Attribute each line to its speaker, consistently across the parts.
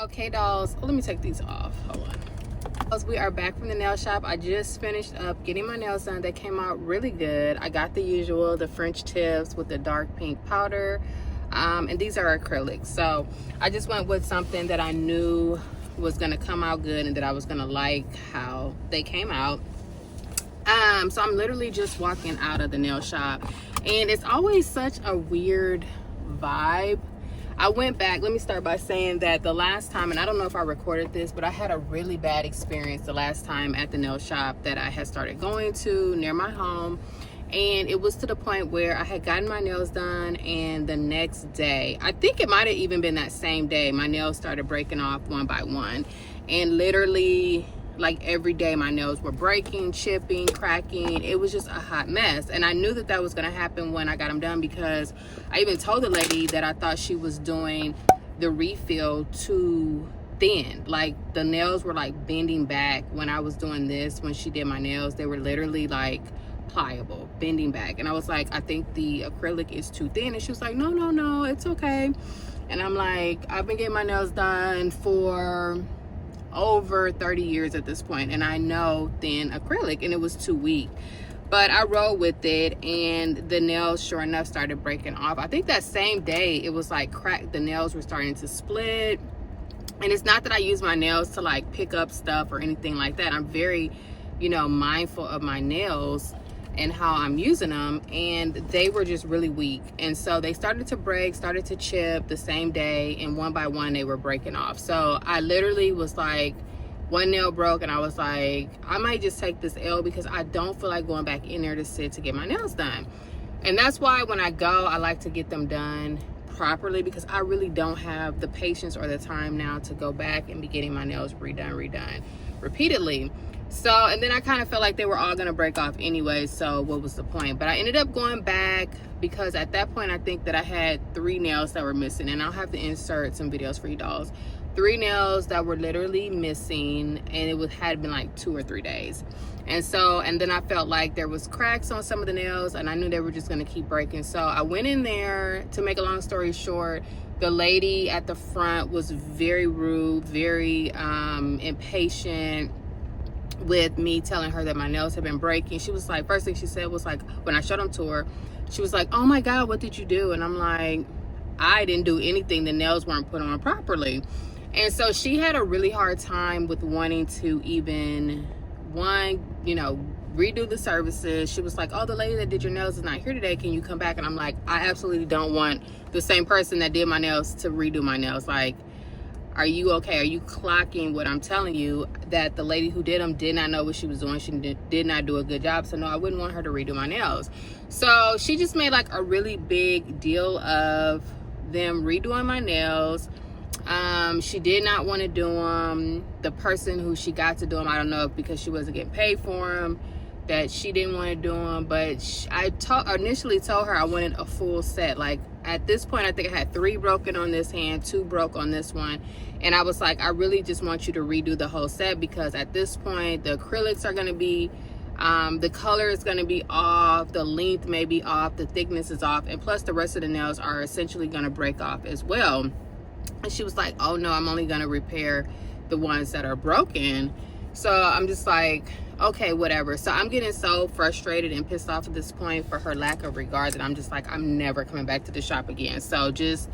Speaker 1: Okay, dolls, let me take these off. Hold on. We are back from the nail shop. I just finished up getting my nails done. They came out really good. I got the usual, the French tips with the dark pink powder, and these are acrylics. So I just went with something that I knew was gonna come out good and that I was gonna like how they came out. So I'm literally just walking out of the nail shop, and it's always such a weird vibe. I went back, let me start by saying that the last time, and I don't know if I recorded this, but I had a really bad experience the last time at the nail shop that I had started going to near my home. And it was to the point where I had gotten my nails done, and the next day, I think it might have even been that same day, my nails started breaking off one by one. And literally, like every day, my nails were breaking, chipping, cracking. It was just a hot mess. And I knew that that was gonna happen when I got them done, because I even told the lady that I thought she was doing the refill too thin. Like the nails were like bending back when I was doing this. When she did my nails, they were literally like pliable, bending back. And I was like, I think the acrylic is too thin. And she was like, no, it's okay. And I'm like, I've been getting my nails done for over 30 years at this point, and I know thin acrylic, and it was too weak. But I rolled with it, and the nails sure enough started breaking off. I think that same day it was like cracked, the nails were starting to split. And it's not that I use my nails to like pick up stuff or anything like that. I'm very, mindful of my nails and how I'm using them, and they were just really weak. And so they started to break, started to chip the same day, and one by one they were breaking off. So I literally was like, one nail broke, and I was like, I might just take this L, because I don't feel like going back in there to sit to get my nails done. And that's why when I go, I like to get them done properly, because I really don't have the patience or the time now to go back and be getting my nails redone repeatedly. So, and then I kind of felt like they were all gonna break off anyway, so what was the point? But I ended up going back, because at that point I think that I had 3 nails that were missing, and I'll have to insert some videos for you dolls. 3 nails that were literally missing, and it had been like 2 or 3 days. And so, and then I felt like there was cracks on some of the nails, and I knew they were just gonna keep breaking. So I went in there. To make a long story short, the lady at the front was very rude, very impatient with me telling her that my nails had been breaking. She was like, first thing she said was like, when I showed them to her, she was like, oh my God, what did you do? And I'm like, I didn't do anything. The nails weren't put on properly. And so she had a really hard time with wanting to even, redo the services. She was like, oh, the lady that did your nails is not here today. Can you come back? And I'm like, I absolutely don't want the same person that did my nails to redo my nails. Like, are you okay? Are you clocking what I'm telling you, that the lady who did them did not know what she was doing? She did not do a good job. So no, I wouldn't want her to redo my nails. So she just made like a really big deal of them redoing my nails. She did not want to do them. The person who she got to do them, I don't know if because she wasn't getting paid for them, that she didn't want to do them. But I initially told her I wanted a full set. Like at this point, I think I had 3 broken on this hand, 2 broke on this one. And I was like, I really just want you to redo the whole set, because at this point, the acrylics are going to be, the color is going to be off, the length may be off, the thickness is off, and plus the rest of the nails are essentially going to break off as well. And she was like, oh no, I'm only going to repair the ones that are broken. So I'm just like, okay, whatever. So I'm getting so frustrated and pissed off at this point for her lack of regard that I'm just like, I'm never coming back to the shop again. So just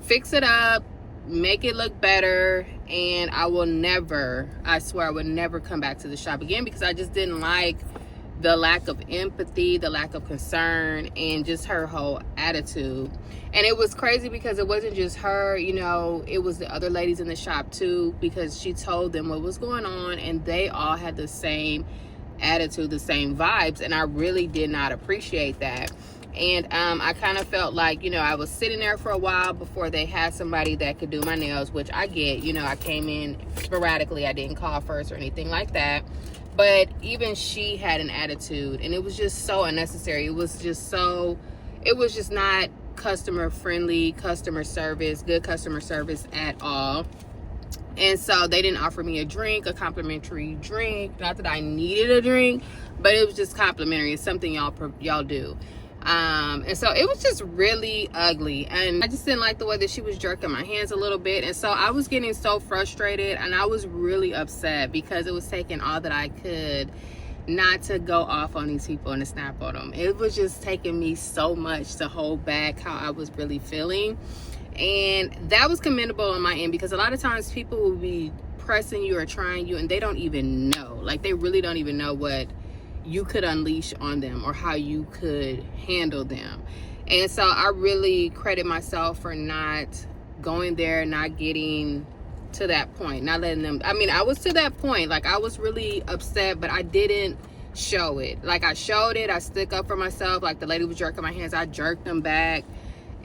Speaker 1: fix it up, make it look better, and I will never, I swear I would never come back to the shop again, because I just didn't like the lack of empathy, the lack of concern, and just her whole attitude. And it was crazy because it wasn't just her, it was the other ladies in the shop too, because she told them what was going on, and they all had the same attitude, the same vibes, and I really did not appreciate that. And I kind of felt like, I was sitting there for a while before they had somebody that could do my nails, which I get, I came in sporadically. I didn't call first or anything like that. But even she had an attitude, and it was just so unnecessary. It was just not customer friendly, good customer service at all. And so they didn't offer me a complimentary drink. Not that I needed a drink, but it was just complimentary. It's something y'all do. And so it was just really ugly, and I just didn't like the way that she was jerking my hands a little bit. And so I was getting so frustrated, and I was really upset because it was taking all that I could not to go off on these people and to snap on them. It was just taking me so much to hold back how I was really feeling. And that was commendable on my end, because a lot of times people will be pressing you or trying you and they don't even know, like they really don't even know what you could unleash on them or how you could handle them. And so I really credit myself for not going there, not getting to that point, not letting them, I mean, I was to that point, like I was really upset, but I didn't show it. Like I showed it, I stuck up for myself. Like the lady was jerking my hands, I jerked them back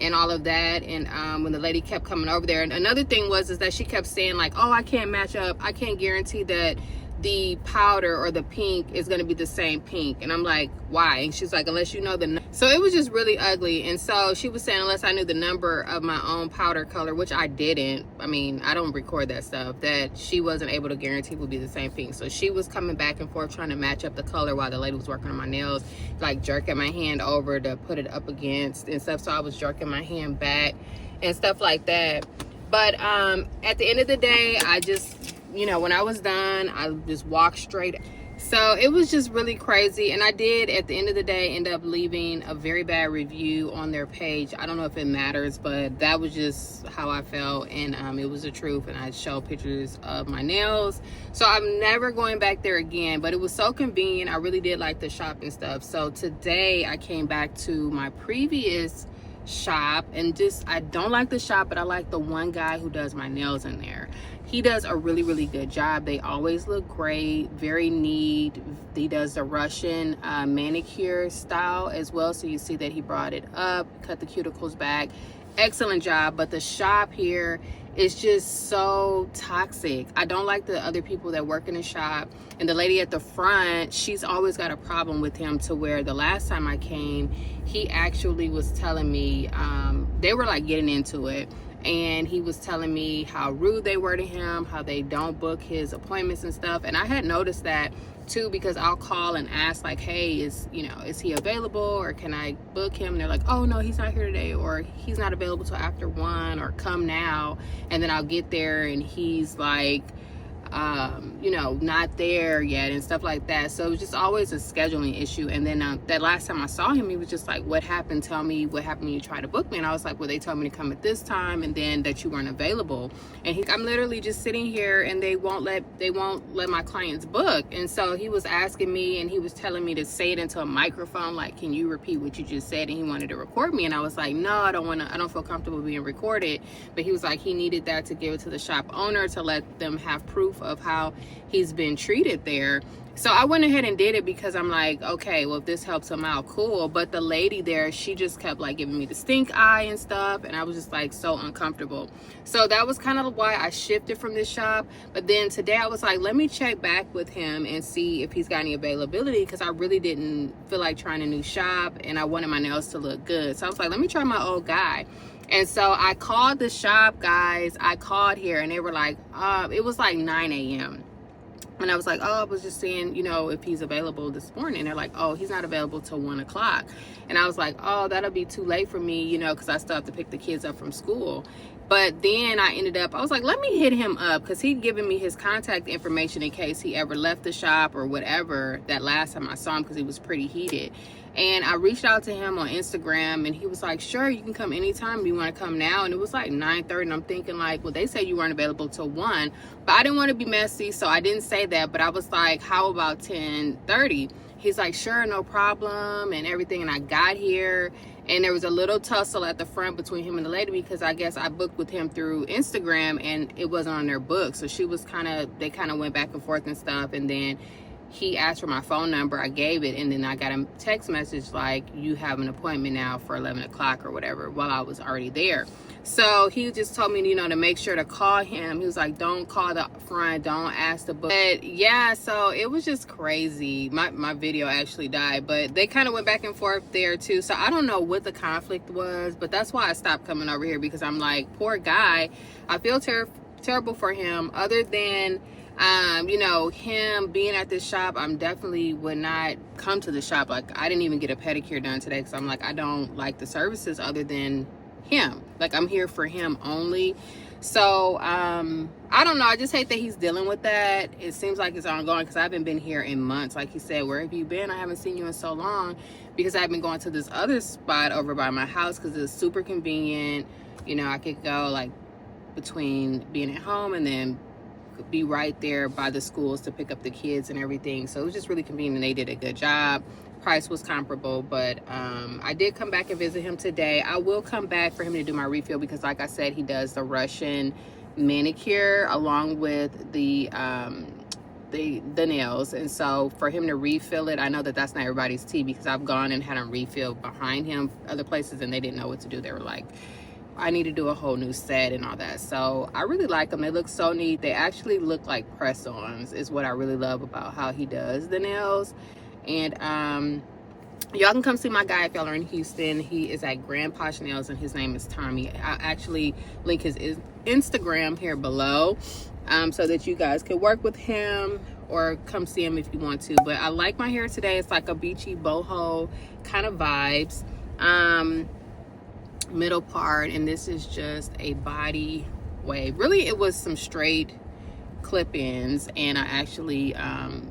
Speaker 1: and all of that. And when the lady kept coming over there, and another thing is that she kept saying like, oh, I can't match up, I can't guarantee that the powder or the pink is going to be the same pink. And I'm like, why? And she's like, unless you know the number. So it was just really ugly. And so she was saying unless I knew the number of my own powder color, which I didn't, I mean, I don't record that stuff, that she wasn't able to guarantee would be the same pink. So she was coming back and forth trying to match up the color while the lady was working on my nails, like jerking my hand over to put it up against and stuff. So I was jerking my hand back and stuff like that. But at the end of the day, I just, you know, when I was done, I just walked straight. So it was just really crazy. And I did, at the end of the day, end up leaving a very bad review on their page. I don't know if it matters, but that was just how I felt. And it was the truth. And I showed pictures of my nails. So I'm never going back there again. But it was so convenient. I really did like the shop and stuff. So today I came back to my previous shop, and just, I don't like the shop, but I like the one guy who does my nails in there. He does a really, really good job. They always look great, very neat. He does the Russian manicure style as well. So you see that he brought it up, cut the cuticles back. Excellent job. But the shop here is just so toxic. I don't like the other people that work in the shop. And the lady at the front, she's always got a problem with him, to where the last time I came, he actually was telling me, they were like getting into it. And he was telling me how rude they were to him, how they don't book his appointments and stuff. And I had noticed that too, because I'll call and ask like, hey, is he available, or can I book him? And they're like, oh no, he's not here today, or he's not available till after 1, or come now. And then I'll get there and he's like, not there yet and stuff like that. So it was just always a scheduling issue. And then that last time I saw him, he was just like, what happened? Tell me what happened when you tried to book me. And I was like, well, they told me to come at this time, and then that you weren't available. And I'm literally just sitting here, and they won't let my clients book. And so he was asking me, and he was telling me to say it into a microphone, like, can you repeat what you just said? And he wanted to record me. And I was like, no, I don't feel comfortable being recorded. But he was like, he needed that to give it to the shop owner, to let them have proof of how he's been treated there. So I went ahead and did it, because I'm like, okay, well, if this helps him out, cool. But the lady there, she just kept like giving me the stink eye and stuff, and I was just like so uncomfortable. So that was kind of why I shifted from this shop. But then today I was like, let me check back with him and see if he's got any availability, because I really didn't feel like trying a new shop, and I wanted my nails to look good. So I was like, let me try my old guy. And so I called the shop, guys. I called here, and they were like, it was like 9 a.m. And I was like, oh, I was just seeing, if he's available this morning. They're like, oh, he's not available till 1 o'clock. And I was like, oh, that'll be too late for me, because I still have to pick the kids up from school. But then I was like, let me hit him up, because he'd given me his contact information in case he ever left the shop or whatever that last time I saw him, because he was pretty heated. And I reached out to him on Instagram, and he was like, sure, you can come anytime. You want to come now? And it was like 9:30, and I'm thinking like, well, they said you weren't available till 1, but I didn't want to be messy, so I didn't say that. But I was like, how about 10:30? He's like, sure, no problem, and everything. And I got here, and there was a little tussle at the front between him and the lady, because I guess I booked with him through Instagram, and it wasn't on their book. So they kind of went back and forth and stuff. And then he asked for my phone number. I gave it, and then I got a text message like, you have an appointment now for 11 o'clock or whatever, while I was already there. So he just told me, to make sure to call him. He was like, don't call the front, don't ask the book. But yeah, so it was just crazy. My video actually died, but they kind of went back and forth there too. So I don't know what the conflict was, but that's why I stopped coming over here, because I'm like, poor guy. I feel terrible for him, other than You know, him being at this shop, I'm definitely would not come to the shop. Like, I didn't even get a pedicure done today because I'm like, I don't like the services other than him. Like, I'm here for him only. So I don't know, I just hate that he's dealing with that. It seems like it's ongoing because I haven't been here in months. Like he said, where have you been? I haven't seen you in so long, because I've been going to this other spot over by my house because it's super convenient. You know, I could go like between being at home and then be right there by the schools to pick up the kids and everything. So it was just really convenient. They did a good job. Price was comparable, but I did come back and visit him today. I will come back for him to do my refill because, like I said, he does the Russian manicure along with the nails. And so for him to refill it, I know that that's not everybody's tea, because I've gone and had him refill behind him other places and they didn't know what to do. They were like, I need to do a whole new set and all that. So I really like them. They look so neat. They actually look like press-ons, is what I really love about how he does the nails. And y'all can come see my guy if y'all are in Houston. He is at Grand Posh Nails and his name is Tommy. I'll actually link his Instagram here below, so that you guys can work with him or come see him if you want to. But I like my hair today. It's like a beachy boho kind of vibes. Middle part, and this is just a body wave. Really, it was some straight clip-ins, and I actually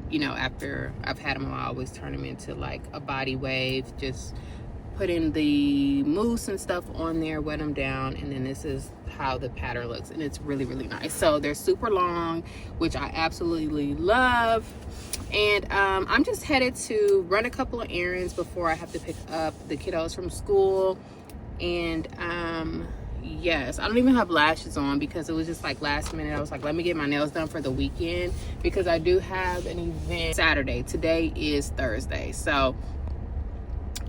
Speaker 1: you know, after I've had them, I always turn them into like a body wave, just putting the mousse and stuff on there, wet them down, and then this is how the pattern looks, and it's really, really nice. So they're super long, which I absolutely love. And I'm just headed to run a couple of errands before I have to pick up the kiddos from school. And yes, I don't even have lashes on because it was just like last minute. I was like, let me get my nails done for the weekend because I do have an event Saturday. Today is Thursday. So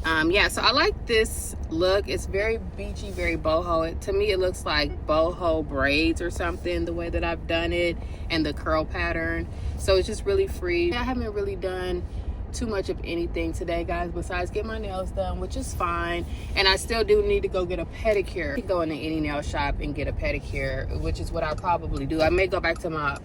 Speaker 1: yeah, so I like this look. It's very beachy, very boho. To me, it looks like boho braids or something, the way that I've done it, and the curl pattern. So it's just really free. I haven't really done too much of anything today, guys, besides get my nails done, which is fine. And I still do need to go get a pedicure. I can go into any nail shop and get a pedicure, which is what I'll probably do. I may go back to my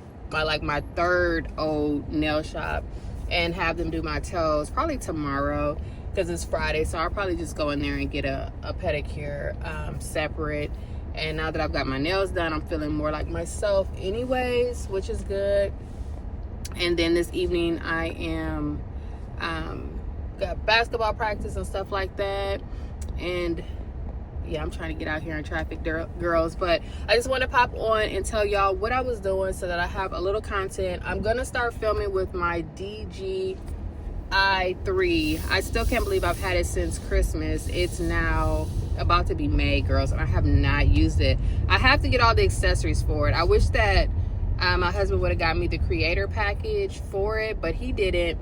Speaker 1: third old nail shop and have them do my toes probably tomorrow because it's Friday. So I'll probably just go in there and get a pedicure separate. And now that I've got my nails done, I'm feeling more like myself anyways, which is good. And then this evening I am got basketball practice and stuff like that. And yeah, I'm trying to get out here in traffic, girls. But I just want to pop on and tell y'all what I was doing so that I have a little content. I'm gonna start filming with my DJI 3. I still can't believe I've had it since Christmas. It's now about to be May, girls, and I have not used it. I have to get all the accessories for it. I wish that my husband would have got me the creator package for it, but he didn't.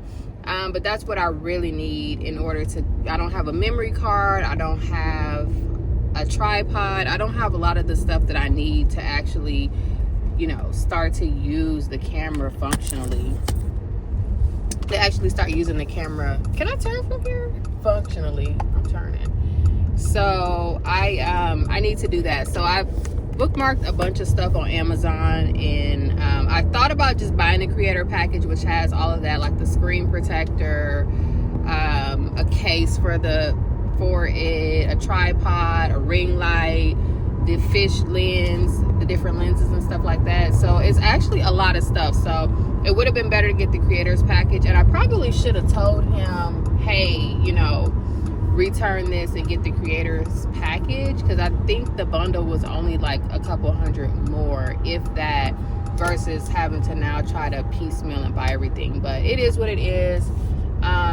Speaker 1: But that's what I really need in order to, I don't have a memory card, I don't have a tripod, I don't have a lot of the stuff that I need to actually, you know, start to use the camera functionally. To actually start using the camera. Can I turn from here? Functionally, I'm turning. So I need to do that. So I've bookmarked a bunch of stuff on Amazon, and I thought about just buying the creator package, which has all of that, like the screen protector, a case for it, a tripod, a ring light, the fish lens, the different lenses and stuff like that. So it's actually a lot of stuff. So it would have been better to get the creators package, and I probably should have told him, hey, you know, return this and get the creators package, because I think the bundle was only like a couple hundred more, if that, versus having to now try to piecemeal and buy everything. But it is what it is.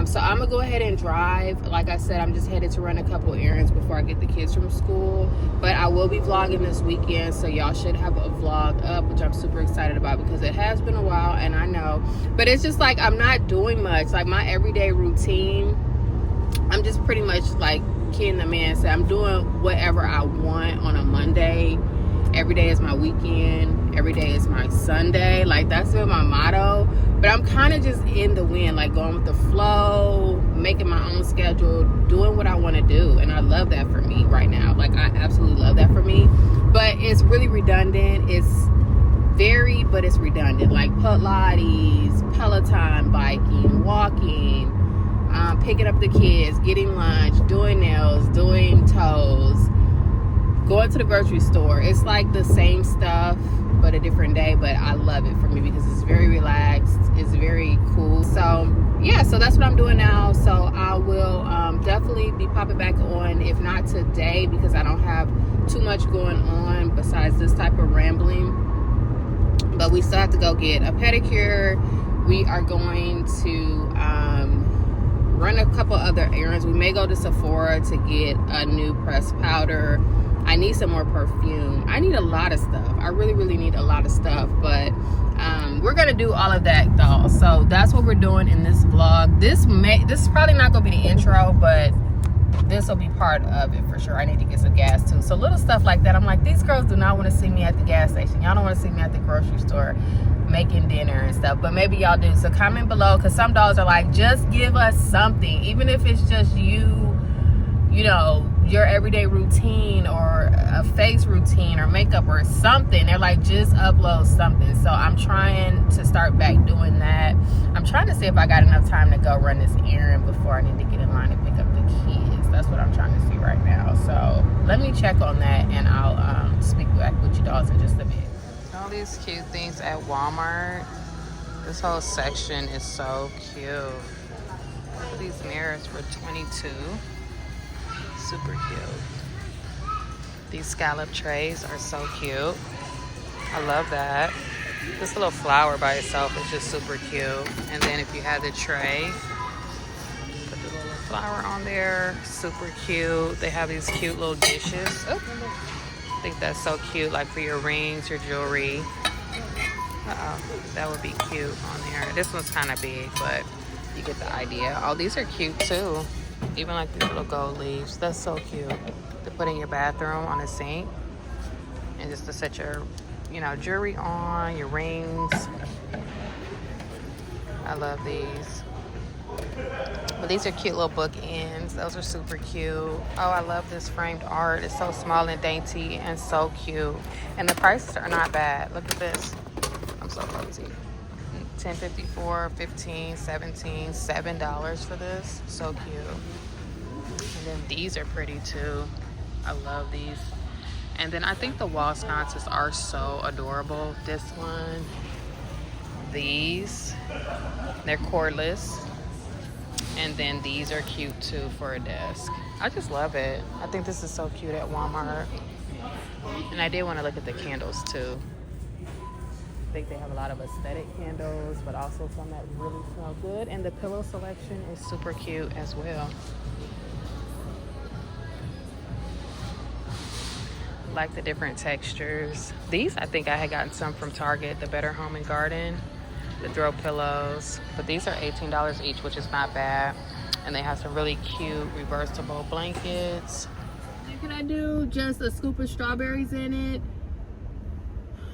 Speaker 1: So I'm gonna go ahead and drive. Like I said, I'm just headed to run a couple errands before I get the kids from school, but I will be vlogging this weekend, so y'all should have a vlog up, which I'm super excited about because it has been a while, and I know, but it's just like I'm not doing much. Like my everyday routine, I'm just pretty much like kidding the man said, I'm doing whatever I want on a Monday. Every day is my weekend. Every day is my Sunday. Like that's been my motto. But I'm kind of just in the wind, like going with the flow, making my own schedule, doing what I want to do. And I love that for me right now. Like I absolutely love that for me. But it's really redundant. It's very but it's redundant, like Pilates, Peloton, biking, walking, picking up the kids, getting lunch, doing nails, doing toes, going to the grocery store. It's like the same stuff but a different day, but I love it for me because it's very relaxed, it's very cool. So yeah, so that's what I'm doing now. So I will definitely be popping back on, if not today because I don't have too much going on besides this type of rambling, but we still have to go get a pedicure. We are going to run a couple other errands. We may go to Sephora to get a new pressed powder. I need some more perfume. I need a lot of stuff. I really need a lot of stuff, but we're gonna do all of that though. So that's what we're doing in this vlog. This is probably not gonna be the intro, but this will be part of it for sure. I need to get some gas too. So little stuff like that. I'm like, these girls do not want to see me at the gas station. Y'all don't want to see me at the grocery store making dinner and stuff, but maybe y'all do. So comment below, because some dolls are like, just give us something, even if it's just you know, your everyday routine or a face routine or makeup or something. They're like, just upload something. So I'm trying to start back doing that. I'm trying to see if I got enough time to go run this errand before I need to get in line and pick up the kids. That's what I'm trying to see right now. So let me check on that, and I'll speak back with you dolls in just a bit. All these cute things at Walmart. This whole section is so cute. Look at these mirrors for $22. Super cute. These scallop trays are so cute. I love that. This little flower by itself is just super cute. And then if you have the tray, put the little flower on there. Super cute. They have these cute little dishes. Oh, I think that's so cute, like for your rings, your jewelry. That would be cute on there. This one's kind of big, but you get the idea. Oh, these are cute too. Even like these little gold leaves. That's so cute to put in your bathroom on a sink, and just to set your, you know, jewelry on, your rings. I love these. But these are cute little bookends. Those are super cute. Oh, I love this framed art. It's so small and dainty and so cute. And the prices are not bad. Look at this. I'm so crazy. $10.54, $15, $17, $7 for this. So cute. And then these are pretty too. I love these. And then I think the wall sconces are so adorable. This one, these, they're cordless. And then these are cute too for a desk. I just love it. I think this is so cute at Walmart. And I did want to look at the candles too. I think they have a lot of aesthetic candles, but also some that really smell good. And the pillow selection is super cute as well. Like the different textures. These, I think I had gotten some from Target, the Better Home and Garden, the throw pillows. But these are $18 each, which is not bad. And they have some really cute reversible blankets. Can I do just a scoop of strawberries in it?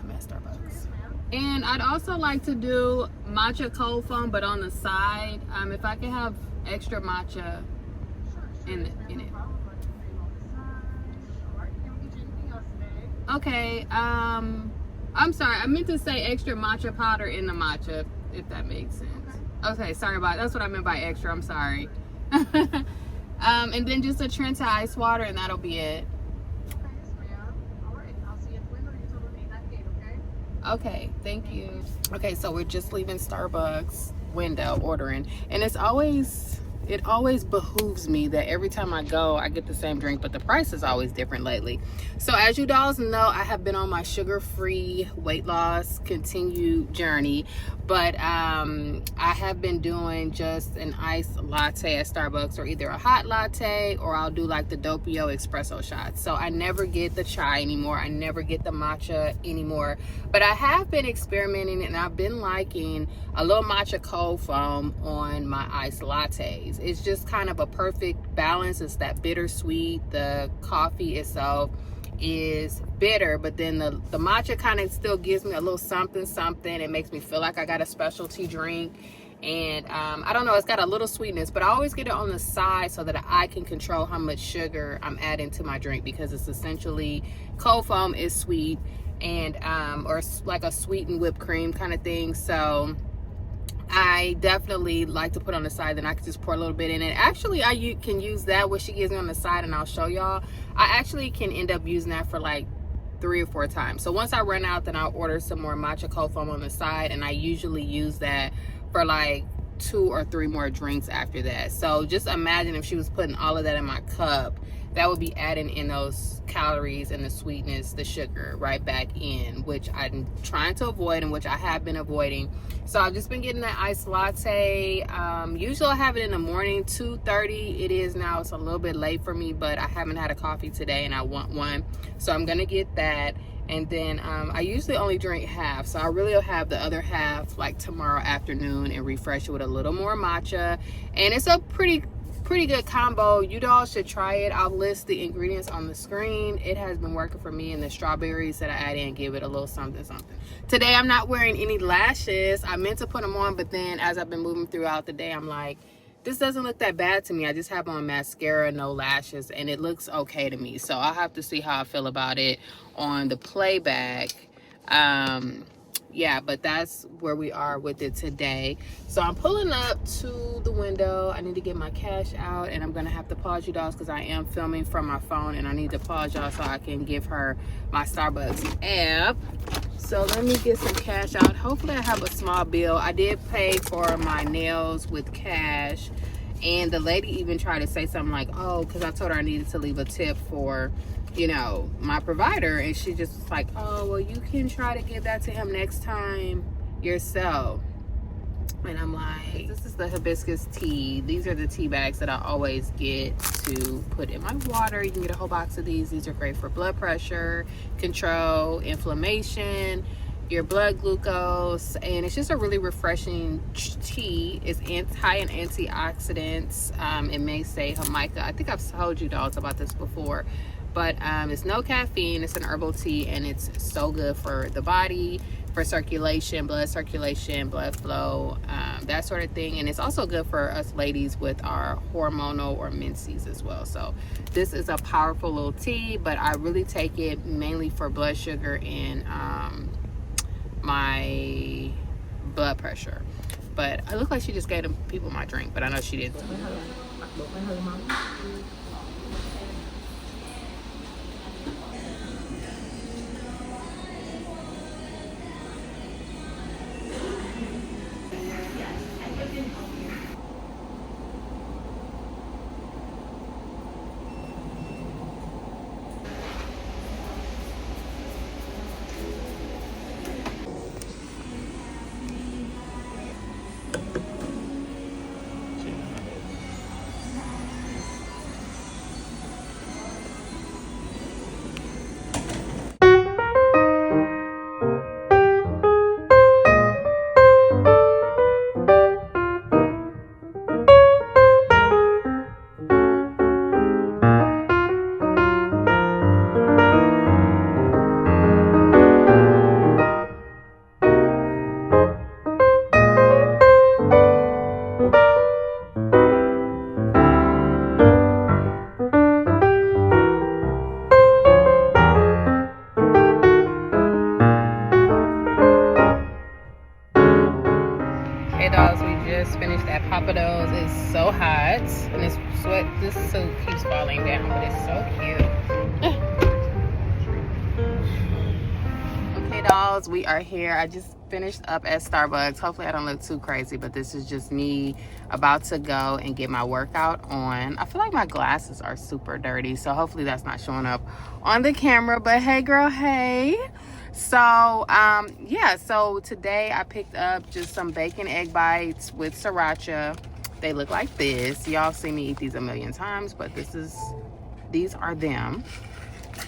Speaker 1: I'm at Starbucks. And I'd also like to do matcha cold foam, but on the side. If I could have extra matcha in it. Okay, I'm sorry, I meant to say extra matcha powder in the matcha, if that makes sense. Okay, sorry about it. That's what I meant by extra, I'm sorry. And then just a trench of ice water, and that'll be it. Okay, thank you. Okay, so we're just leaving Starbucks window ordering, and it always behooves me that every time I go, I get the same drink, but the price is always different lately. So as you dolls know, I have been on my sugar-free weight loss continued journey, but I have been doing just an iced latte at Starbucks, or either a hot latte, or I'll do like the Doppio espresso shots. So I never get the chai anymore. I never get the matcha anymore, but I have been experimenting, and I've been liking a little matcha cold foam on my iced lattes. It's just kind of a perfect balance. It's that bittersweet. The coffee itself is bitter, but then the matcha kind of still gives me a little something. It makes me feel like I got a specialty drink. And I don't know, it's got a little sweetness, but I always get it on the side so that I can control how much sugar I'm adding to my drink, because it's essentially, cold foam is sweet and or like a sweetened whipped cream kind of thing. So I definitely like to put on the side, then I can just pour a little bit in it. Actually, I can use that, what she gives me on the side, and I'll show y'all. I actually can end up using that for like 3 or 4 times. So once I run out, then I'll order some more matcha cold foam on the side, and I usually use that for like 2 or 3 more drinks after that. So just imagine if she was putting all of that in my cup, that would be adding in those calories and the sweetness, the sugar right back in, which I'm trying to avoid, and which I have been avoiding. So I've just been getting that iced latte. Usually I have it in the morning, 2:30 it is now. It's a little bit late for me, but I haven't had a coffee today and I want one, so I'm gonna get that. And then I usually only drink half, so I really will have the other half like tomorrow afternoon and refresh it with a little more matcha. And it's a pretty good combo. You all should try it. I'll list the ingredients on the screen. It has been working for me, and the strawberries that I add in give it a little something. Today I'm not wearing any lashes. I meant to put them on, but then as I've been moving throughout the day, I'm like, this doesn't look that bad to me. I just have on mascara, no lashes, and it looks okay to me. So I'll have to see how I feel about it on the playback. Yeah, but that's where we are with it today. So I'm pulling up to the window. I need to get my cash out, and I'm gonna have to pause you guys because I am filming from my phone, and I need to pause y'all so I can give her my Starbucks app. So let me get some cash out. Hopefully I have a small bill. I did pay for my nails with cash, and the lady even tried to say something like, oh, because I told her I needed to leave a tip for, you know, my provider, and she just was like, oh, well, you can try to give that to him next time yourself. And I'm like, this is the hibiscus tea. These are the tea bags that I always get to put in my water. You can get a whole box of these. These are great for blood pressure control, inflammation, your blood glucose, and it's just a really refreshing tea. It's high in antioxidants. It may say Jamaica. I think I've told you dolls about this before, but it's no caffeine. It's an herbal tea, and it's so good for the body, for circulation, blood flow, that sort of thing. And it's also good for us ladies with our hormonal or menses as well. So this is a powerful little tea, but I really take it mainly for blood sugar and my blood pressure. But it looked like she just gave them people my drink, but I know she didn't. Finished at Papados. It's so hot, and this suit keeps falling down, but it's so cute. Okay, dolls, we are here. I just finished up at Starbucks. Hopefully I don't look too crazy, but this is just me about to go and get my workout on. I feel like my glasses are super dirty, so hopefully that's not showing up on the camera. But hey girl, hey. So yeah, so today I picked up just some bacon egg bites with sriracha. They look like this. Y'all seen me eat these a million times, but these are them.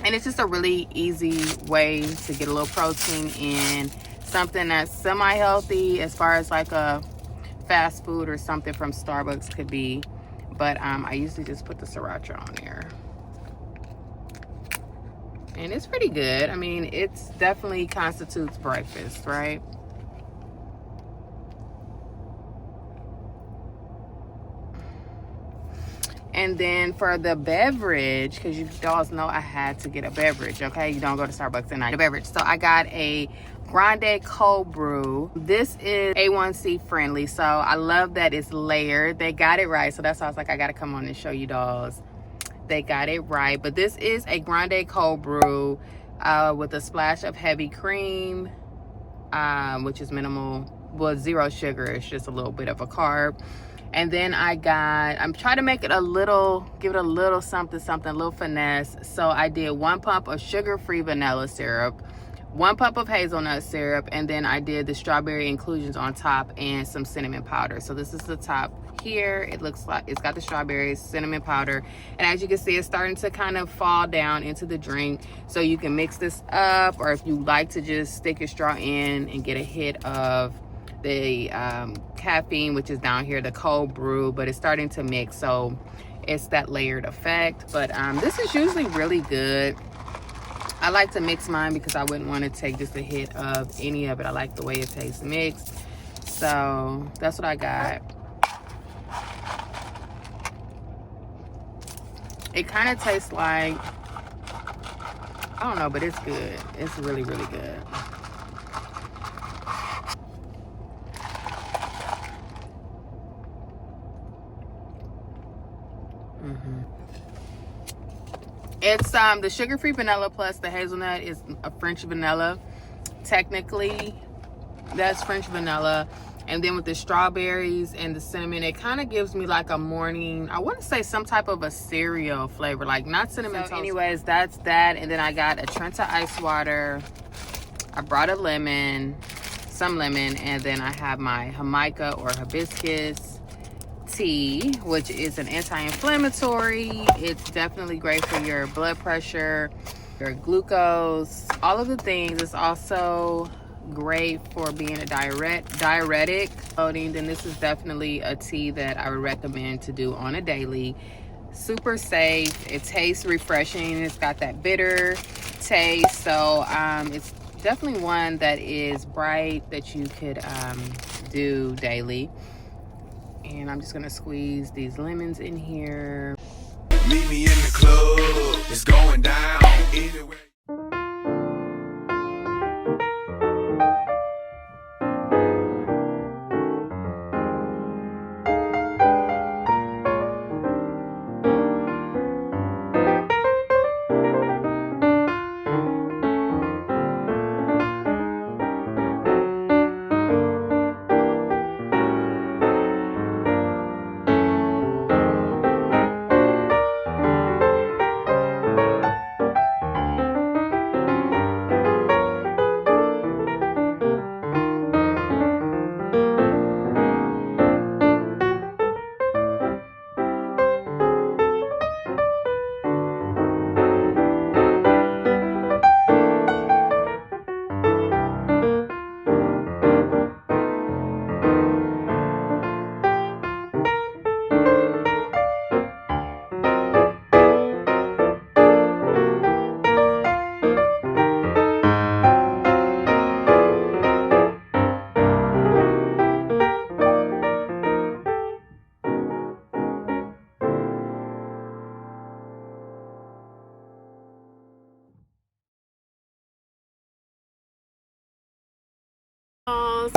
Speaker 1: And it's just a really easy way to get a little protein in, something that's semi-healthy as far as like a fast food or something from Starbucks could be. But I usually just put the sriracha on there. And it's pretty good. I mean, it's definitely constitutes breakfast, right? And then for the beverage, because you dolls know I had to get a beverage, okay? You don't go to Starbucks and not get a beverage. So I got a grande cold brew. This is A1C friendly, so I love that it's layered. They got it right, so that's why I was like, I gotta come on and show you dolls. They got it right. But this is a grande cold brew with a splash of heavy cream, which is minimal, well, 0 sugar. It's just a little bit of a carb. And then I'm trying to make it give it a little something, a little finesse. So I did 1 pump of sugar-free vanilla syrup, 1 pump of hazelnut syrup, and then I did the strawberry inclusions on top and some cinnamon powder. So this is the top here. It looks like it's got the strawberries, cinnamon powder, and as you can see, it's starting to kind of fall down into the drink. So you can mix this up, or if you like to just stick your straw in and get a hit of the caffeine, which is down here, the cold brew, but it's starting to mix, so it's that layered effect. But this is usually really good. I like to mix mine because I wouldn't want to take just a hit of any of it. I like the way it tastes mixed. So that's what I got. It kind of tastes like, I don't know, but it's good. It's really, really good. It's the sugar-free vanilla plus the hazelnut is a French vanilla. Technically, that's French vanilla. And then with the strawberries and the cinnamon, it kind of gives me like a morning, I want to say some type of a cereal flavor, like not cinnamon toast. Anyways, that's that. And then I got a Trenta ice water. I brought a lemon, some lemon, and then I have my Jamaica or hibiscus tea, which is an anti-inflammatory. It's definitely great for your blood pressure, your glucose, all of the things. It's also great for being a diuretic. Then this is definitely a tea that I would recommend to do on a daily. Super safe. It tastes refreshing. It's got that bitter taste, so it's definitely one that is bright that you could do daily. And I'm just gonna squeeze these lemons in here. Meet me in the club, it's going down. Either way.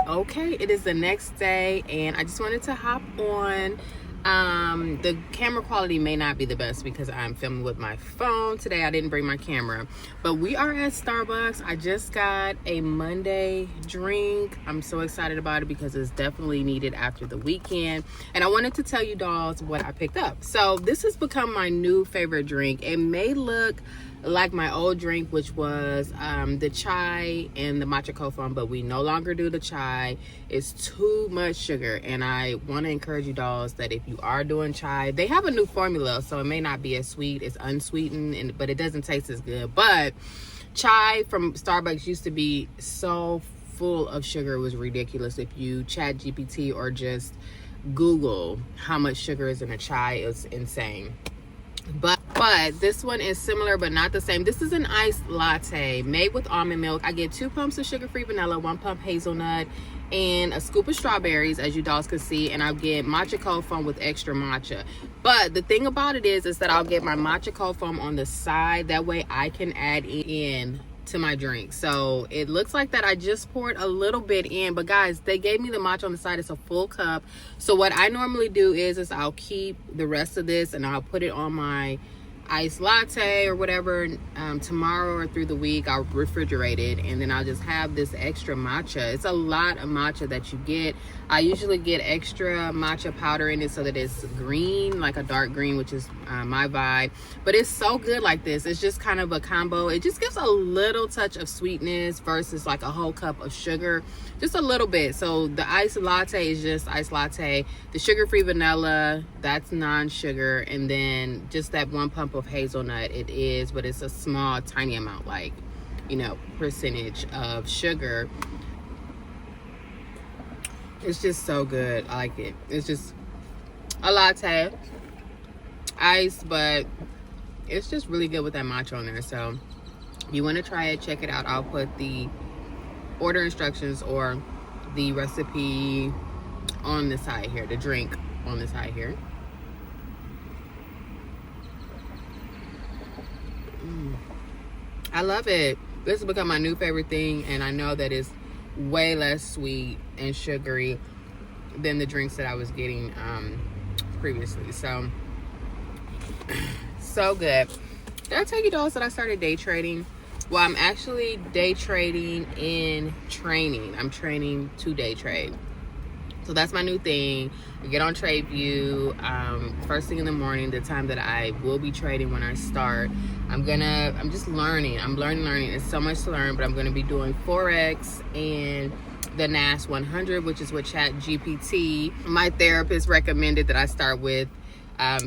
Speaker 1: Okay, it is the next day and I just wanted to hop on. The camera quality may not be the best because I'm filming with my phone today. I didn't bring my camera, but we are at Starbucks. I just got a Monday drink. I'm so excited about it because it's definitely needed after the weekend, and I wanted to tell you dolls what I picked up. So this has become my new favorite drink. It may look like my old drink, which was the chai and the matcha coffee, but we no longer do the chai. It's too much sugar, and I want to encourage you dolls that if you are doing chai, they have a new formula, so it may not be as sweet. It's unsweetened, but it doesn't taste as good. But chai from Starbucks used to be so full of sugar, it was ridiculous. If you chat GPT or just Google how much sugar is in a chai, it's insane. But but this one is similar but not the same. This is an iced latte made with almond milk. I get 2 pumps of sugar-free vanilla, 1 pump hazelnut, and a scoop of strawberries, as you dolls can see, and I'll get matcha cold foam with extra matcha. But the thing about it is that I'll get my matcha cold foam on the side. That way I can add in to my drink. So it looks like that I just poured a little bit in, but guys, they gave me the matcha on the side. It's a full cup. So what I normally do is I'll keep the rest of this and I'll put it on my iced latte or whatever tomorrow or through the week. I'll refrigerate it, and then I'll just have this extra matcha. It's a lot of matcha that you get. I usually get extra matcha powder in it so that it's green, like a dark green, which is my vibe. But it's so good like this. It's just kind of a combo. It just gives a little touch of sweetness versus like a whole cup of sugar, just a little bit. So the iced latte is just iced latte. The sugar-free vanilla, that's non-sugar, and then just that 1 pump of hazelnut. It is, but it's a small, tiny amount, like, you know, percentage of sugar. It's just so good. I like it. It's just a latte, ice, but it's just really good with that matcha on there. So if you want to try it, check it out. I'll put the order instructions or the recipe on the side here, the drink on the side here. I love it. This has become my new favorite thing, and I know that it's way less sweet and sugary than the drinks that I was getting previously. So good. Did I tell you dolls that I started day trading? Well, I'm actually day trading in training. I'm training to day trade. So that's my new thing. I get on TradeView first thing in the morning, the time that I will be trading when I start. I'm just learning. I'm learning. It's so much to learn, but I'm gonna be doing Forex and the NAS 100, which is what ChatGPT, my therapist, recommended that I start with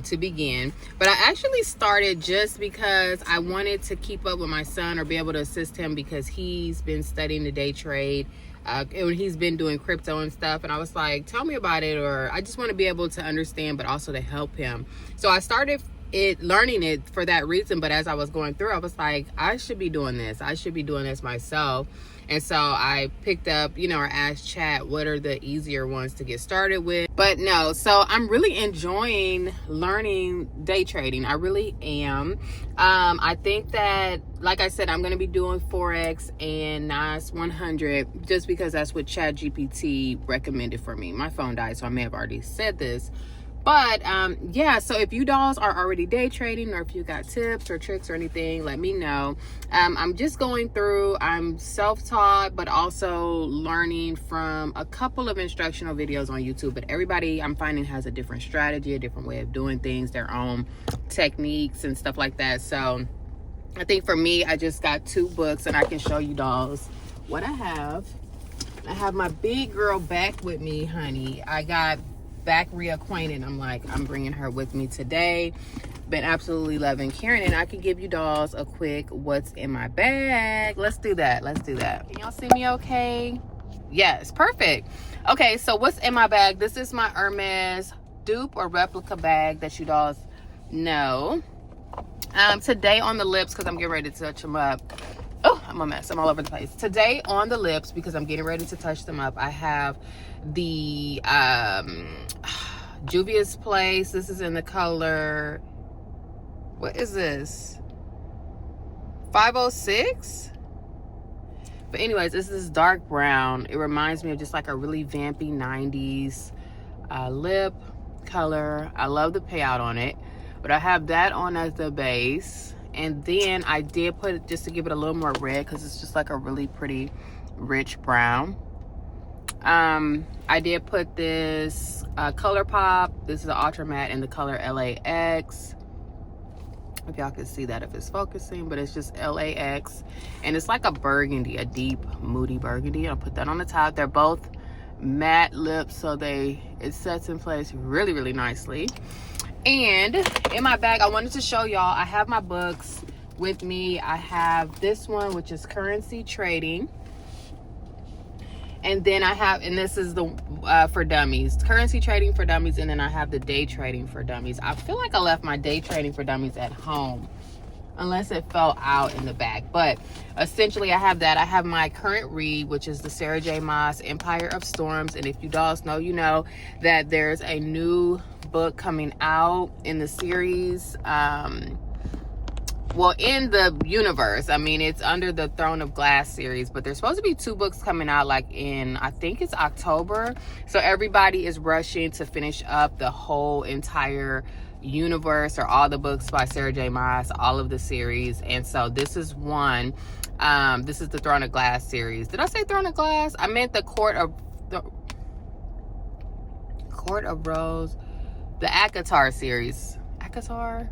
Speaker 1: to begin. But I actually started just because I wanted to keep up with my son or be able to assist him, because he's been studying the day trade and he's been doing crypto and stuff, and I was like, tell me about it, or I just want to be able to understand but also to help him. So I started learning it for that reason, but as I was going through, I was like, I should be doing this myself. And so I picked up, you know, or asked chat, what are the easier ones to get started with? But no, so I'm really enjoying learning day trading. I really am. I think that, like I said, I'm going to be doing Forex and NAS 100 just because that's what ChatGPT recommended for me. My phone died, so I may have already said this. But yeah, so if you dolls are already day trading, or if you got tips or tricks or anything, let me know. I'm just going through, I'm self-taught, but also learning from a couple of instructional videos on YouTube. But everybody, I'm finding, has a different strategy, a different way of doing things, their own techniques and stuff like that. So I think for me, I just got 2 books, and I can show you dolls what I have. I have my big girl back with me, honey. I got back reacquainted. I'm bringing her with me today. Been absolutely loving Karen, and I can give you dolls a quick what's in my bag. Let's do that. Can y'all see me okay? Yes, perfect. Okay, so what's in my bag? This is my Hermes dupe or replica bag that you dolls know. Today on the lips, because I'm getting ready to touch them up. Oh, I'm a mess. I'm all over the place. Today on the lips, because I'm getting ready to touch them up, I have the Juvia's Place. This is in the color, what is this? 506? But anyways, this is dark brown. It reminds me of just like a really vampy 90s lip color. I love the payout on it. But I have that on as the base. And then I did put it just to give it a little more red, because it's just like a really pretty rich brown. I did put this Color Pop. This is an Ultra Matte in the color LAX. If y'all can see that if it's focusing, but it's just LAX. And it's like a burgundy, a deep, moody burgundy. I'll put that on the top. They're both matte lips, so it sets in place really, really nicely. And in my bag, I wanted to show y'all, I have my books with me. I have this one, which is Currency Trading. And then I have, and this is the for dummies, currency trading for dummies, and then I have the day trading for dummies. I feel like I left my day trading for dummies at home, unless it fell out in the back. But essentially I have that. I have my current read, which is the Sarah J Maas Empire of Storms. And if you dolls know, you know that there's a new book coming out in the series, well, in the universe. I mean, it's under the Throne of Glass series, but there's supposed to be 2 books coming out like in, I think it's October. So everybody is rushing to finish up the whole entire universe, or all the books by Sarah J Maas, all of the series. And so this is one. This is the Throne of Glass series. Did I say Throne of Glass? I meant the Court of Rose, the ACOTAR series. ACOTAR?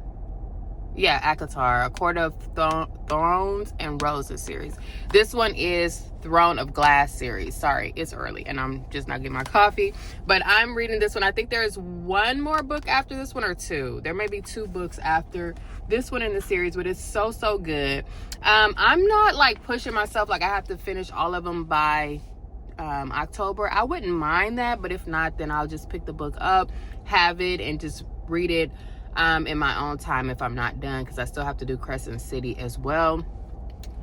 Speaker 1: Yeah, ACOTAR, A Court of Thorns and Roses series. This one is Throne of Glass series. Sorry, it's early and I'm just not getting my coffee, but I'm reading this one. I think there's one more book after this one, or 2. There may be 2 books after this one in the series, but it's so good. I'm not like pushing myself like I have to finish all of them by October. I wouldn't mind that, but if not, then I'll just pick the book up, have it, and just read it in my own time if I'm not done, because I still have to do Crescent City as well.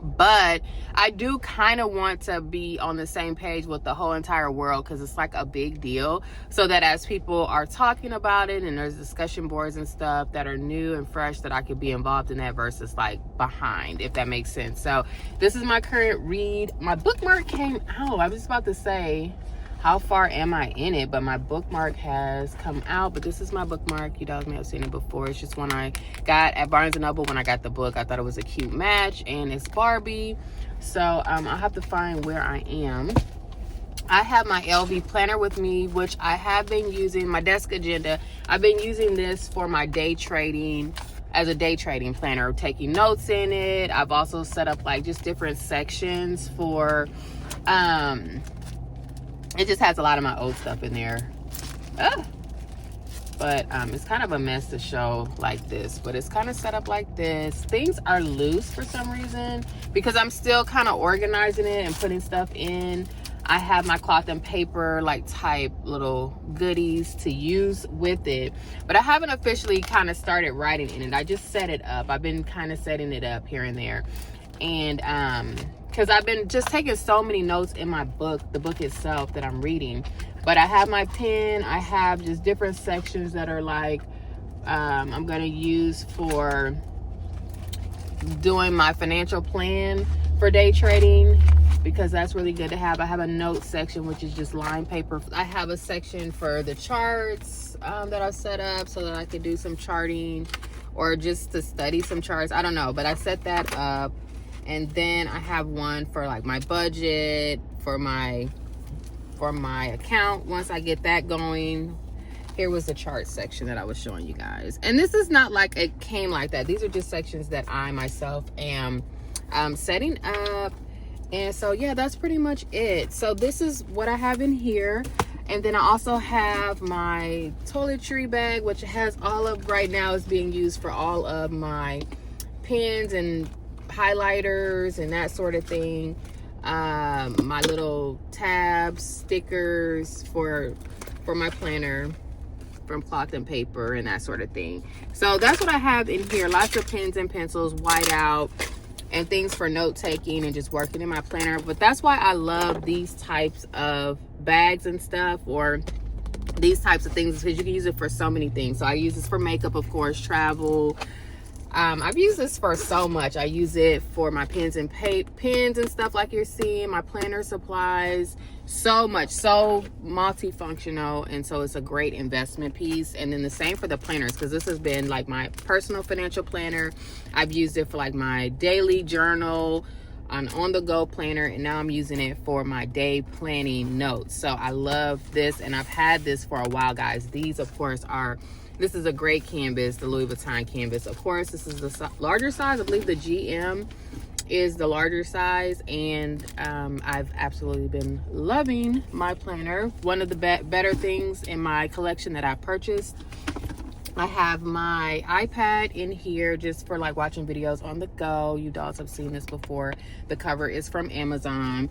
Speaker 1: But I do kind of want to be on the same page with the whole entire world, because it's like a big deal, so that as people are talking about it and there's discussion boards and stuff that are new and fresh, that I could be involved in that versus like behind, if that makes sense. So this is my current read. My bookmark came out. I was just about to say, how far am I in it? But my bookmark has come out. But this is my bookmark. You guys may have seen it before. It's just one I got at Barnes & Noble when I got the book. I thought it was a cute match, and it's Barbie. So I'll have to find where I am. I have my LV planner with me, which I have been using, my desk agenda. I've been using this for my day trading, as a day trading planner, taking notes in it. I've also set up like just different sections for, it just has a lot of my old stuff in there. But it's kind of a mess to show like this, but it's kind of set up like this. Things are loose for some reason because I'm still kind of organizing it and putting stuff in. I have my cloth and paper like type little goodies to use with it, but I haven't officially kind of started writing in it. I just set it up. I've been kind of setting it up here and there, and because I've been just taking so many notes in my book, the book itself that I'm reading. But I have my pen. I have just different sections that are like, I'm going to use for doing my financial plan for day trading, because that's really good to have. I have a note section, which is just line paper. I have a section for the charts that I've set up so that I could do some charting or just to study some charts. I don't know, but I set that up. And then I have one for like my budget, for my account. Once I get that going, here was the chart section that I was showing you guys. And this is not like it came like that. These are just sections that I myself am setting up. And so yeah, that's pretty much it. So this is what I have in here. And then I also have my toiletry bag, which has all of, right now is being used for all of my pens and highlighters and that sort of thing. My little tabs, stickers for my planner from cloth and paper and that sort of thing. So that's what I have in here. Lots of pens and pencils, whiteout, and things for note taking and just working in my planner. But that's why I love these types of bags and stuff, or these types of things, because you can use it for so many things. So I use this for makeup, of course, travel. I've used this for so much. I use it for my pens and pens and stuff like you're seeing, my planner supplies, so much, so multifunctional. And so it's a great investment piece. And then the same for the planners, because this has been like my personal financial planner. I've used it for like my daily journal, an on-the-go planner, and now I'm using it for my day planning notes. So I love this, and I've had this for a while, guys. These, of course, this is a great canvas, the Louis Vuitton canvas. Of course, this is the larger size. I believe the GM is the larger size, and I've absolutely been loving my planner. One of the better things in my collection that I purchased I have my iPad in here just for like watching videos on the go. You dolls have seen this before. The cover is from Amazon.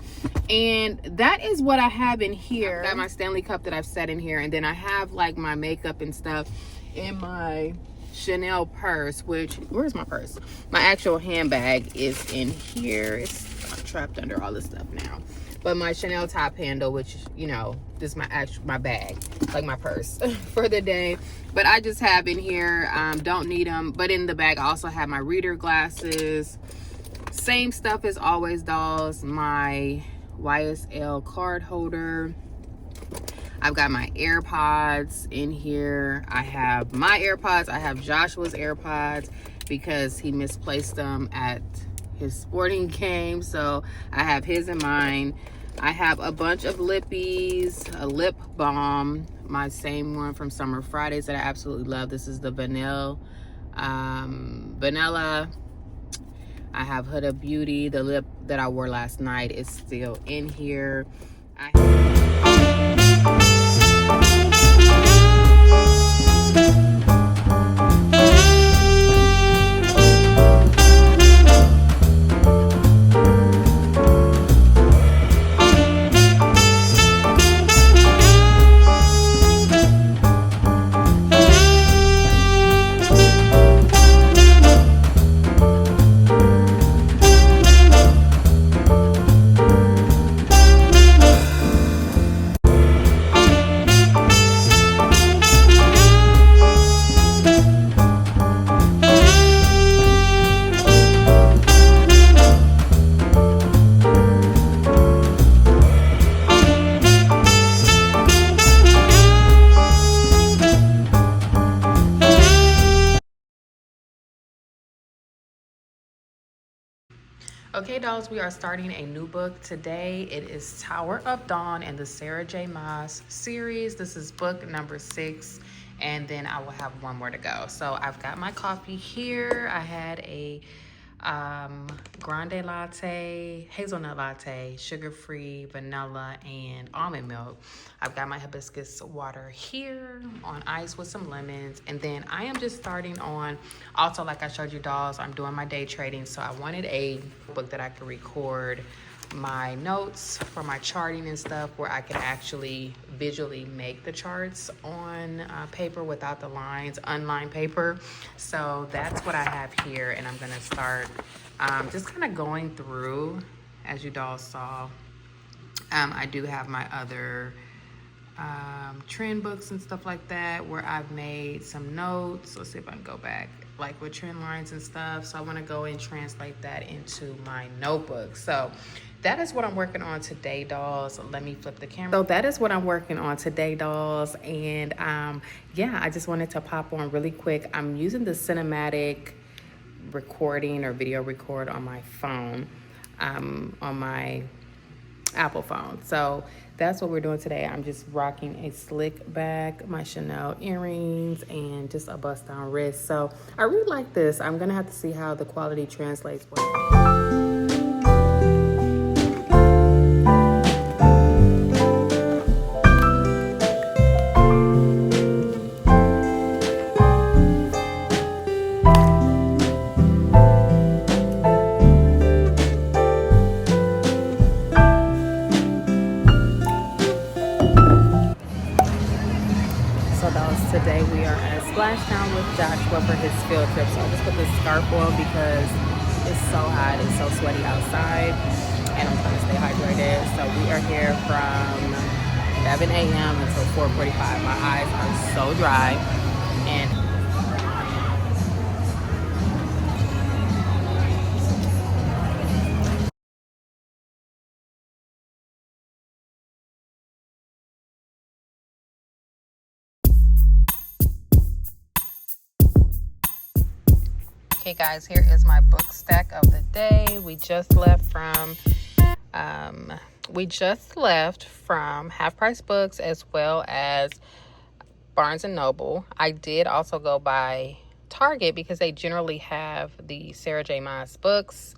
Speaker 1: And that is what I have in here. I've got my Stanley cup that I've set in here. And then I have like my makeup and stuff in my Chanel purse, which, where's my purse? My actual handbag is in here. It's trapped under all this stuff now. But my Chanel top handle, which, you know, this is my bag, like my purse for the day. But I just have in here, don't need them. But in the bag, I also have my reader glasses. Same stuff as always, dolls. My YSL card holder. I've got my AirPods in here. I have my AirPods. I have Joshua's AirPods because he misplaced them at his sporting game. So I have his and mine. I have a bunch of lippies, a lip balm, my same one from Summer Fridays that I absolutely love. This is the vanilla. I have Huda Beauty. The lip that I wore last night is still in here. Okay, dolls, we are starting a new book today. It is Tower of Dawn in the Sarah J. Maas series. This is book number 6, and then I will have one more to go. So I've got my coffee here. I had a grande latte, hazelnut latte, sugar-free, vanilla, and almond milk. I've got my hibiscus water here on ice with some lemons. And then I am just starting on, also like I showed you dolls, I'm doing my day trading. So I wanted a book that I could record my notes for my charting and stuff, where I can actually visually make the charts on paper without the lines, unlined paper. So that's what I have here, and I'm gonna start just kind of going through, as you dolls saw. I do have my other trend books and stuff like that where I've made some notes. Let's see if I can go back, like with trend lines and stuff. So I want to go and translate that into my notebook. So that is what I'm working on today, dolls. Let me flip the camera. So that is what I'm working on today, dolls. And yeah, I just wanted to pop on really quick. I'm using the cinematic recording or video record on my phone, on my Apple phone. So that's what we're doing today. I'm just rocking a slick back, my Chanel earrings, and just a bust down wrist. So I really like this. I'm gonna have to see how the quality translates. Today we are at Splashtown with Joshua for his field trip. So I just put this scarf on because it's so hot, it's so sweaty outside, and I'm trying to stay hydrated. So we are here from 11 a.m. until 4:45. My eyes are so dry, and okay guys, here is my book stack of the day. We just left from Half Price Books as well as Barnes & Noble. I did also go by Target because they generally have the Sarah J. Maas books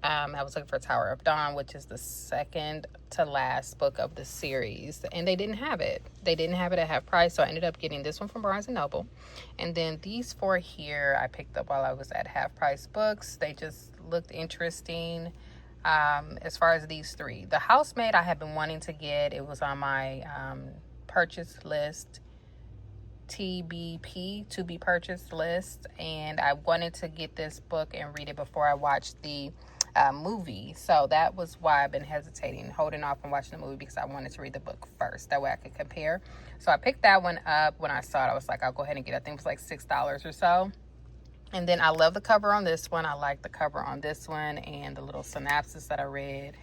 Speaker 1: I was looking for Tower of Dawn, which is the second to last book of the series, and they didn't have it. They didn't have it at half price, so I ended up getting this one from Barnes & Noble. And then these four here I picked up while I was at half price books. They just looked interesting. As far as these three, The Housemaid I have been wanting to get. It was on my purchase list, TBP, to be purchased list, and I wanted to get this book and read it before I watched the movie. So that was why I've been hesitating, holding off on watching the movie, because I wanted to read the book first. That way I could compare. So I picked that one up. When I saw it, I was like, I'll go ahead and get it. I think it was like $6 or so. And then I love the cover on this one. I like the cover on this one and the little synopsis that I read,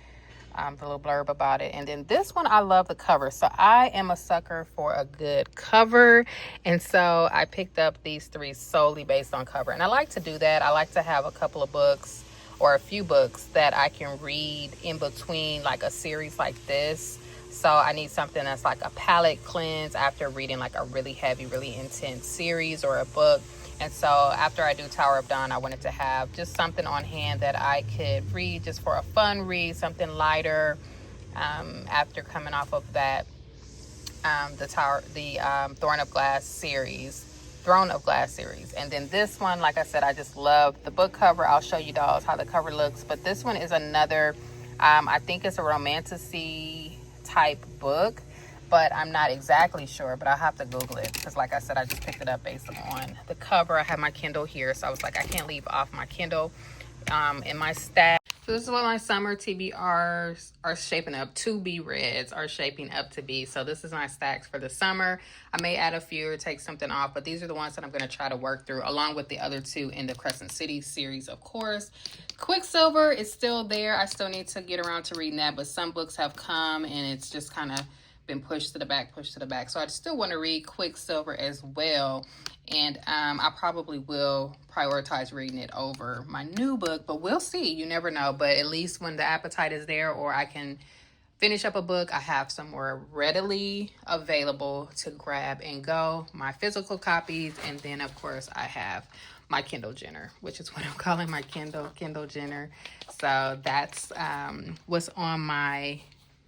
Speaker 1: the little blurb about it. And then this one, I love the cover. So I am a sucker for a good cover. And so I picked up these three solely based on cover. And I like to do that. I like to have a couple of books or a few books that I can read in between, like a series like this. So I need something that's like a palate cleanse after reading like a really heavy, really intense series or a book. And so after I do Tower of Dawn, I wanted to have just something on hand that I could read just for a fun read, something lighter, after coming off of that, the Throne of Glass series. And then this one, like I said, I just love the book cover. I'll show you dolls how the cover looks. But this one is another, I think it's a romantasy type book, but I'm not exactly sure, but I'll have to Google it, because like I said, I just picked it up based on the cover. I have my Kindle here, so I was like, I can't leave off my Kindle in my stack. So this is what my summer TBRs are shaping up to be. Reds are shaping up to be. So this is my stacks for the summer. I may add a few or take something off, but these are the ones that I'm going to try to work through, along with the other two in the Crescent City series, of course. Quicksilver is still there. I still need to get around to reading that, but some books have come and it's just kind of been pushed to the back. So I still want to read Quicksilver as well. And I probably will prioritize reading it over my new book, but we'll see. You never know. But at least when the appetite is there, or I can finish up a book, I have somewhere readily available to grab and go. My physical copies, and then of course I have my Kindle Jenner, which is what I'm calling my Kindle Jenner. So that's what's on my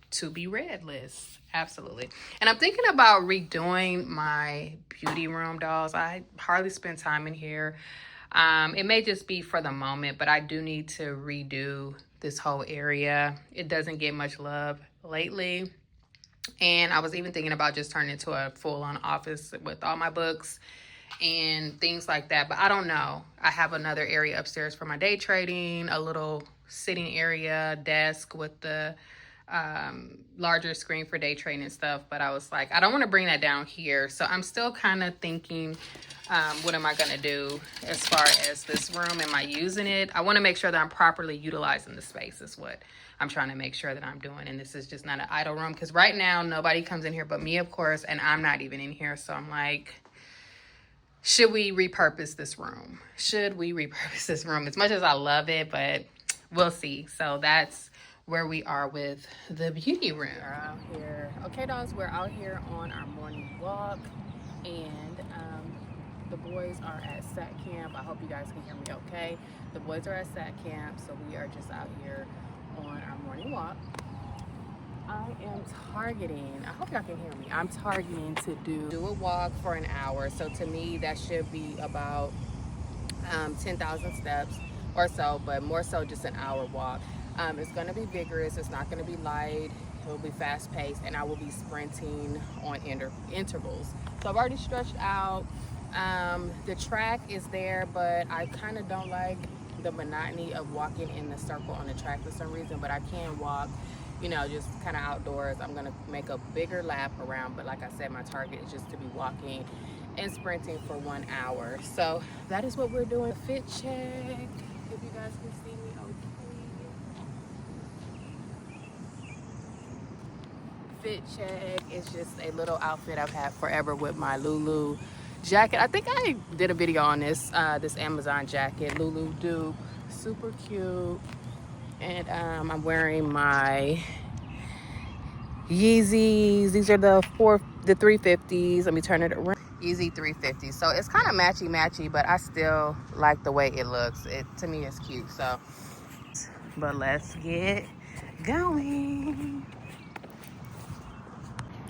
Speaker 1: to be read list. Absolutely. And I'm thinking about redoing my beauty room, dolls. I hardly spend time in here. It may just be for the moment, but I do need to redo this whole area. It doesn't get much love lately. And I was even thinking about just turning it into a full-on office with all my books and things like that. But I don't know. I have another area upstairs for my day trading, a little sitting area, desk with the larger screen for day trading and stuff, but I was like, I don't want to bring that down here. So I'm still kind of thinking, what am I going to do as far as this room? Am I using it? I want to make sure that I'm properly utilizing the space is what I'm trying to make sure that I'm doing. And this is just not an idle room, because right now nobody comes in here but me, of course, and I'm not even in here. So I'm like, should we repurpose this room? As much as I love it, but we'll see. So that's where we are with the beauty room. We're out here. Okay, dolls, we're out here on our morning walk, and the boys are at SAT camp. I hope you guys can hear me okay. The boys are at SAT camp, so we are just out here on our morning walk. I am targeting, I hope y'all can hear me, I'm targeting to do a walk for an hour. So to me, that should be about 10,000 steps or so, but more so just an hour walk. It's going to be vigorous. It's not going to be light. It will be fast paced, and I will be sprinting on intervals. So I've already stretched out. The track is there, but I kind of don't like the monotony of walking in the circle on the track for some reason, but I can walk, you know, just kind of outdoors. I'm going to make a bigger lap around, but like I said, my target is just to be walking and sprinting for 1 hour. So that is what we're doing. Fit check, if you guys can see me okay. Fit check is just a little outfit I've had forever with my Lulu jacket. I think I did a video on this this Amazon jacket, Lulu dupe, super cute. And I'm wearing my Yeezys. These are the 350s. Let me turn it around. Yeezy 350. So it's kind of matchy, but I still like the way it looks. It to me is cute. So but let's get going.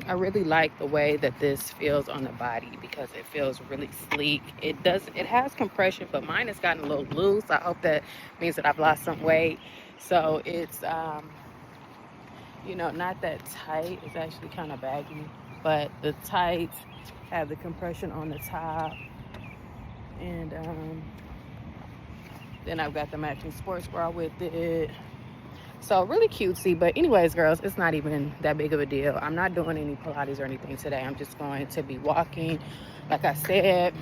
Speaker 1: I really like the way that this feels on the body because it feels really sleek. It has compression, but mine has gotten a little loose. I hope that means that I've lost some weight. So it's you know, not that tight. It's actually kind of baggy, but the tights have the compression on the top, and then I've got the matching sports bra with it. So really cutesy. But anyways, girls, it's not even that big of a deal. I'm not doing any Pilates or anything today. I'm just going to be walking, like I said,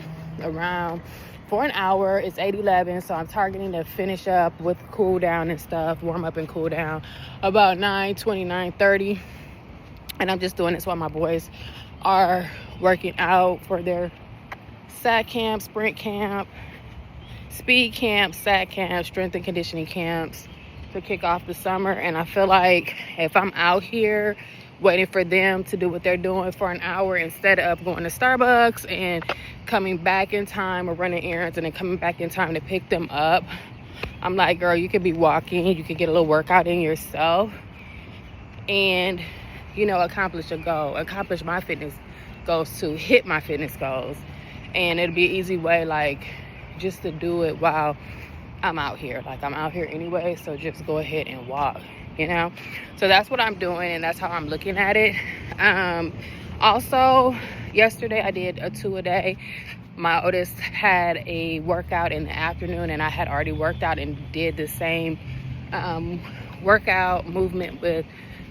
Speaker 1: around for an hour. It's 8:11, so I'm targeting to finish up with cool down and stuff, warm up and cool down about 9:20, 9:30. And I'm just doing this while my boys are working out for their SAT camp, sprint camp, speed camp, SAT camp, strength and conditioning camps to kick off the summer. And I feel like if I'm out here waiting for them to do what they're doing for an hour instead of going to Starbucks and coming back in time or running errands and then coming back in time to pick them up, I'm like, girl, you could be walking, you could get a little workout in yourself and, you know, accomplish a goal, accomplish my fitness goals too, hit my fitness goals. And it'll be an easy way, like, just to do it while I'm out here. Like, I'm out here anyway, so just go ahead and walk, you know? So that's what I'm doing, and that's how I'm looking at it. Also, yesterday I did a 2-a-day. My oldest had a workout in the afternoon, and I had already worked out and did the same workout movement with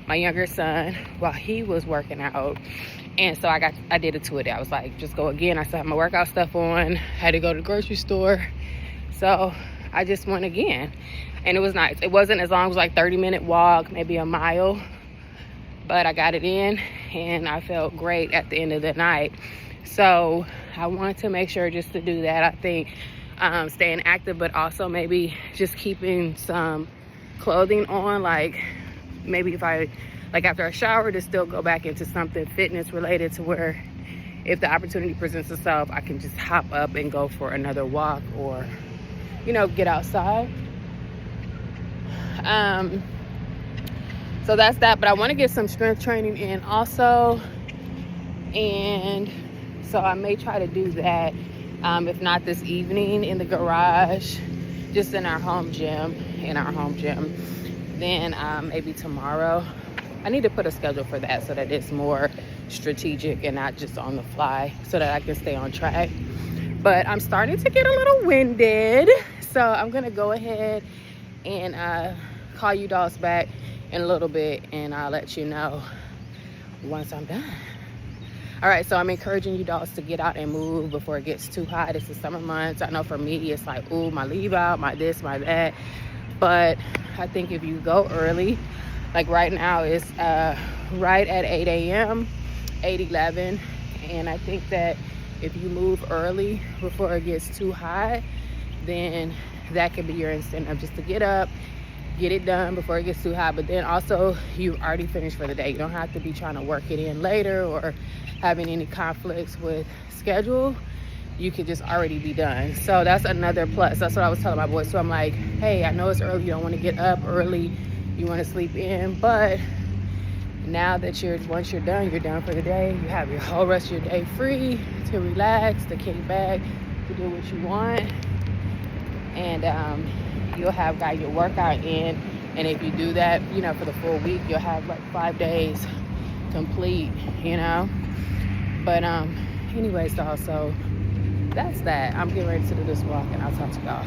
Speaker 1: my younger son while he was working out. And so I did a 2-a-day. I was like, just go again. I still had my workout stuff on, had to go to the grocery store, so I just went again, and it was nice. It wasn't as long as like 30-minute walk, maybe a mile, but I got it in and I felt great at the end of the night. So I wanted to make sure just to do that. I think staying active, but also maybe just keeping some clothing on, like maybe if I, like after a shower, to still go back into something fitness related to where if the opportunity presents itself, I can just hop up and go for another walk or, you know, get outside. So that's that, but I want to get some strength training in also, and so I may try to do that, if not this evening in the garage, just in our home gym, then maybe tomorrow. I need to put a schedule for that so that it's more strategic and not just on the fly, so that I can stay on track. But I'm starting to get a little winded, so I'm gonna go ahead and call you dolls back in a little bit, and I'll let you know once I'm done. All right, so I'm encouraging you dolls to get out and move before it gets too hot. It's the summer months. I know for me it's like, ooh, my leave out, my this, my that, but I think if you go early, like right now it's right at 8 a.m., 8:11, and I think that if you move early before it gets too hot, then that could be your incentive, just to get up, get it done before it gets too hot. But then also, you've already finished for the day. You don't have to be trying to work it in later or having any conflicts with schedule. You could just already be done. So that's another plus. That's what I was telling my boys. So I'm like, hey, I know it's early. You don't want to get up early. You want to sleep in. But now that once you're done for the day. You have your whole rest of your day free to relax, to kick back, to do what you want. And you'll have got your workout in. And if you do that, you know, for the full week, you'll have like 5 days complete, you know. But anyways, also, that's that. I'm getting ready to do this walk, and I'll talk to y'all.